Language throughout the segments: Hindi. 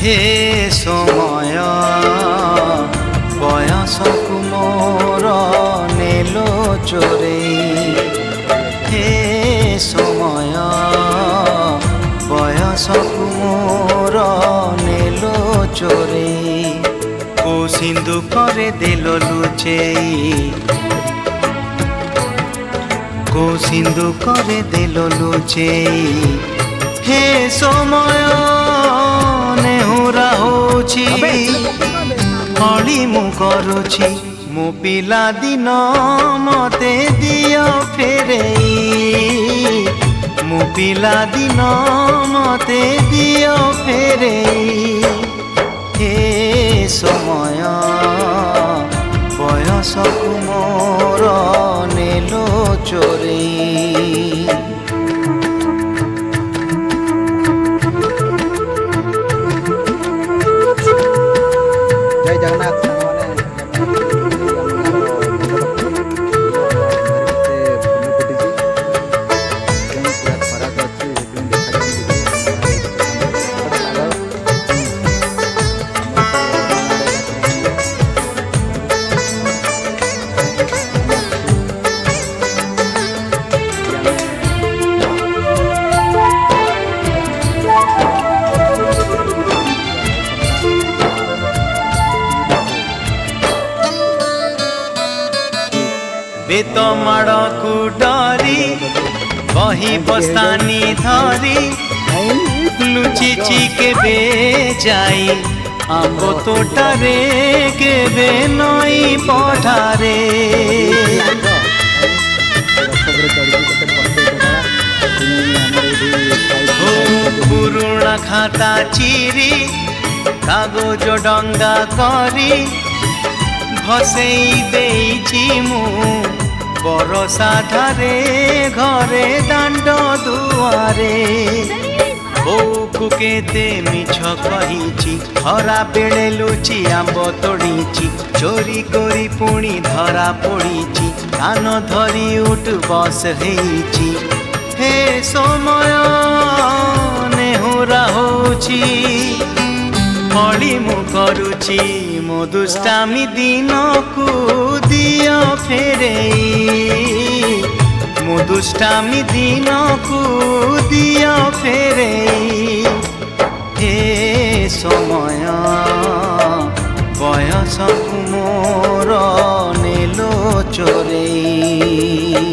हे समय बयसकु मोर नेलो चोरे हे समय बयसकु मोर नेलो चोरे को सिंधु करे देलो लुचेई को सिंधु करे देलो लुचेई हे समय नेहुरा होछि हली मु करुछि मो पिला दिन मते दियो फेरेई मो पिला दिन मते दियो फेरेई हे समय बयसकु मोर नेलो चोरेई जय जगन्नाथ बेत माड़ को डरी बही बस्तानी धरी लुचिची केबे जाई आंब तोटारे केबे नई पठारे पुरुणा खाता चिरी कागज डंगा करी भसेई देइछि मु बरसा धारे घरे दांड दुआरे बोकु केते मिछ कहिछि हरा बेले लुचि आंब तोड़ीछि चोरी करी पुणी धरा पड़ीछि कान धरी उठ बस हेइछि हे समय नेहुरा होछि हली मु करुछि मो दुष्टामी दिन को दियो फेरेई मो दुष्टामी दिन को दियो फेरेई हे समय बयसकु मोर नेलो चोरेई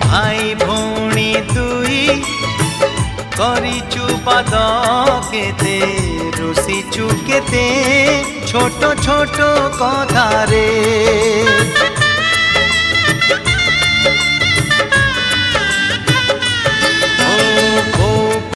भाई भौणी दुई करिचु पाद केते रुसिचु केते छोट छोट कथारे